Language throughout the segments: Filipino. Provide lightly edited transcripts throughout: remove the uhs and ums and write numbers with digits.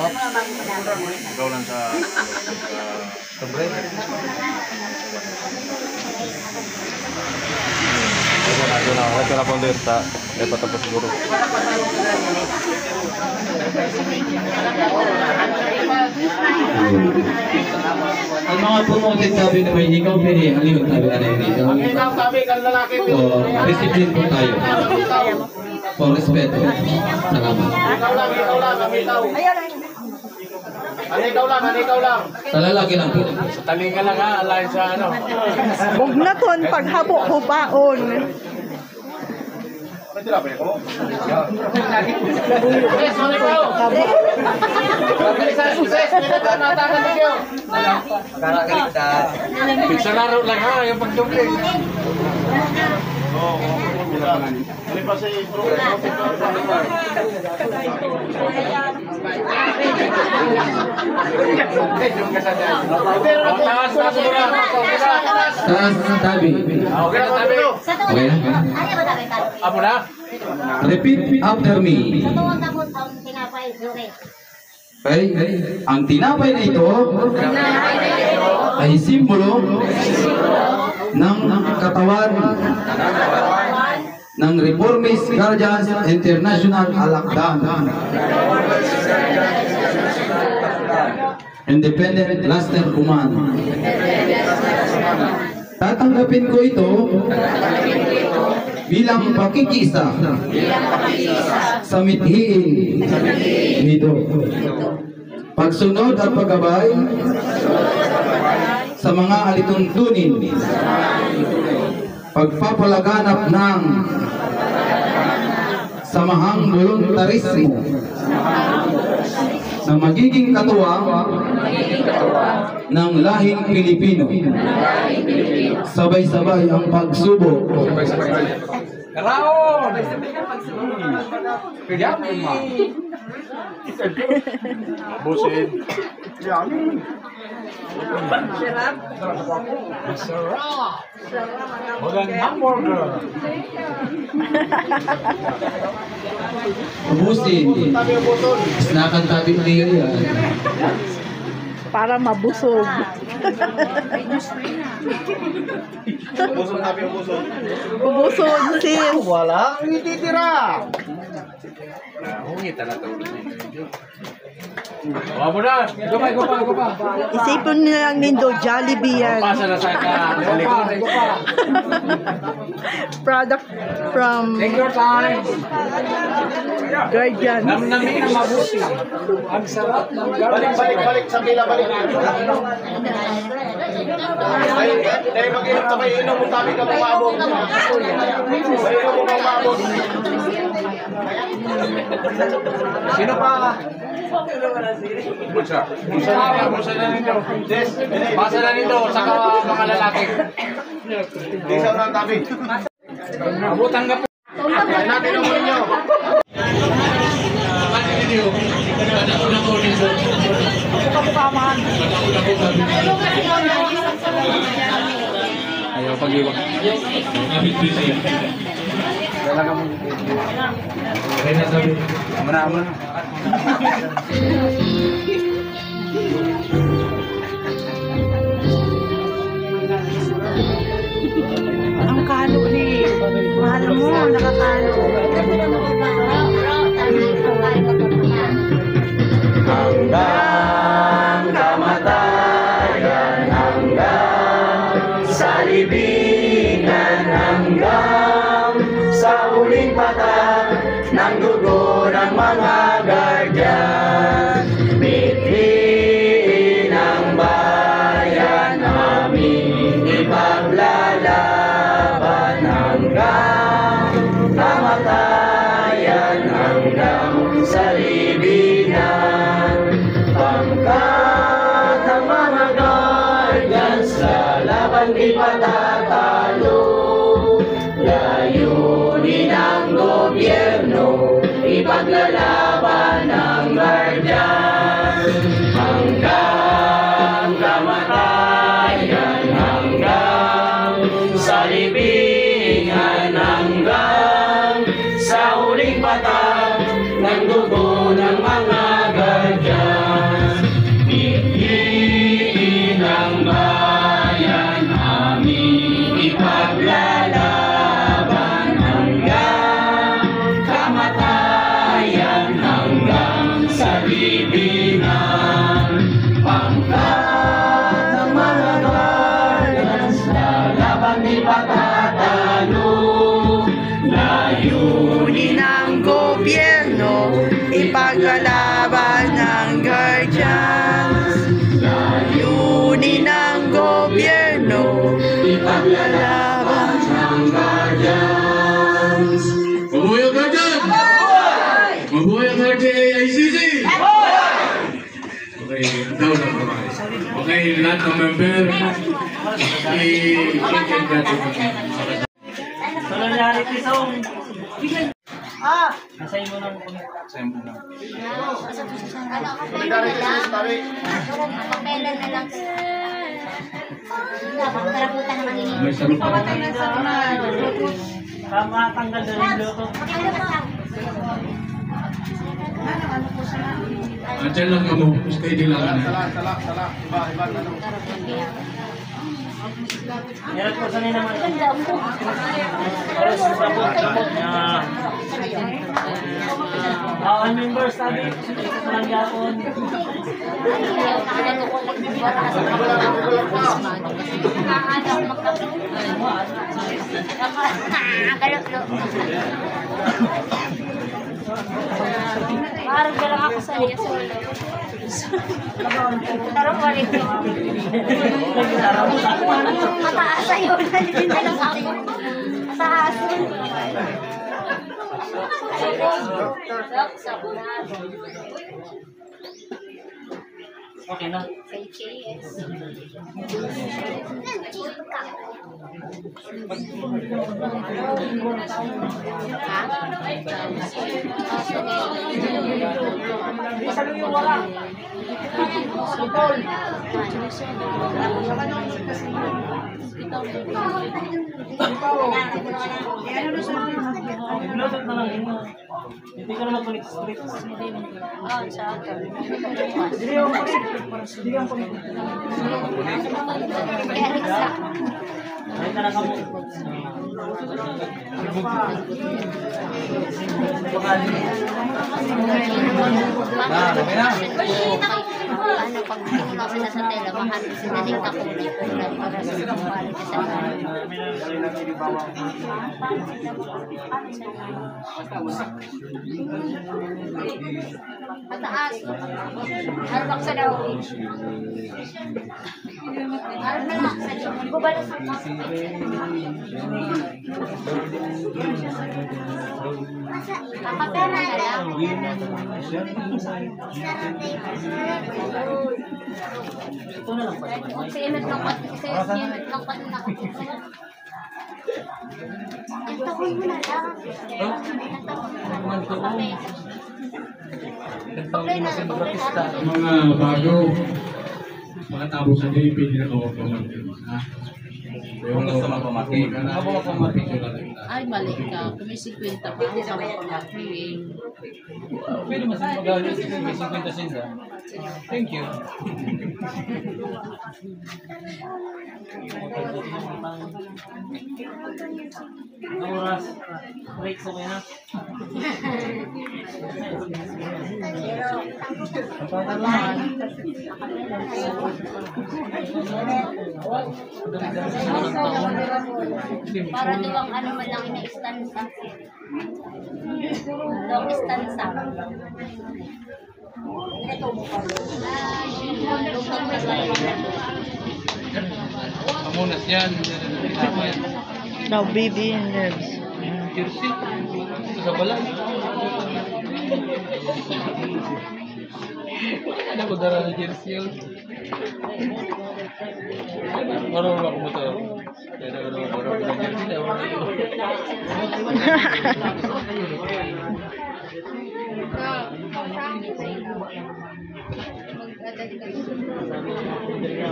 Ikaw lang sa... Sobre. Ito na pong dirta. Ay patapos siguro. Ang mga promoted sabi na may ikaw pwede halihot sabi na rin dito. So, discipline po tayo. For respeto. Salamat. Ikaw lang. Sa lalaki lang po. Sa taling ka lang ha, alayin sa ano. Huwag na ton paghabo hubaon. Pizza laro lang ha, yung pagdubli. Sa tabi. Okay na tabi. Okay na? Apo na? Repeat after me. Okay? Ang tinapay na ito ay simbolo ng katawan ng Reformist Guardians International Alakdan, Independent Cluster Command. Tatanggapin ko ito bilang pakikisa sa mithiin nito. Pagsunod at paggabay sa mga alituntunin, pagpapalaganap ng samahang voluntarismo na magiging katuwang ng lahing Pilipino. Sabay-sabay ang pagsubok. Karaon! Kaya mo. Busin. Sarap. Sarap. Walang hamburger. Ubusin. Snakan tabi niya yan. Para mabusog. Ubusog sis. Wala. Ititira. Hungita na ito. Wala mo na. Go pa. Isipon nila lang nindo, Jollibee yan. Pasa na sa likod. Product from Take your time. Guardian. Namnamin na mabuti. Ang sarap ng garden. Balik sa pila, balik. Dahil mag-inom na may inom mo kami ka pumabot. May inom mo pumabot. Sino pa? Bulsa na nito. Basa na nito sa mga lalaki. Isa na ang tabi. Abutang ka po. Natin ang inyo. Ayaw pag-iwag. Kailangan mo. Kaya sabi. Aman. Ang kalo ni. Mahal mo, nakakalo. Hanggang kamatayan, hanggang sa libingan, hanggang sa huling patak ng dugo ng mga guardian. Mithiin ang bayan aming ipaglalaban hanggang kamatayan, hanggang sa libingan. Pangkat ng mga guardians sa laban di patatalo. Layunin ng gobyerno, ipaglalaban ng guardian. Hanggang kamatayan, hanggang sa libingan, hanggang sa huling patak ng dugo ng mga guardian. ay lahat ng member. Solidarity song. Nasa'yo mo lang. Kapelan na lang. Karaputan naman yun. May sarap pa. Tama, tanggal na rin dito. Diyan lang ka mo. Steady lang ka na. Meron po sanay naman. Ang members sabi, sa lang yapon. Parang galang ako sa liya solo. Tarong balik ko. Mataas sa'yo. Nalipin na lang ako. Mataas. Okay na. Bluetooth na lang yun. Hindi ka na mag-connect sa street. Oh, sa akin. Hindi yung connect. Ay, talaga mo. Ano pag tingin sila sa tela, mahal sinaling ako para sa kumpare sa mataas. Harbak sa daw. Harbak sa daw. Gubalas sa kapatera na lang. Ito na lang pa. Sa imit lang pa. Sa imit lang pa na ako. Ito ko mo na lang. Mga bago, mga tabo sa day, pwede na kawo pa man. Kung gusto mo pamati. Ako mo pamati ko lang. Ay, mali ka. Kung may 50 pa, ako sa mga pamati. Pwede mas magalit. May 50 sinda. Thank you. Ang oras. Break so kaya na. Para diwang ano man lang ina-istansa. Dong istansa. Pamunas yan. Now, baby and nerves. Jersey. Ito sa balat. Ano ko dara na jersey yun? Marunong ako mo ito. Kaya na marunong ako ng jersey.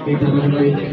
Dito na ba ito?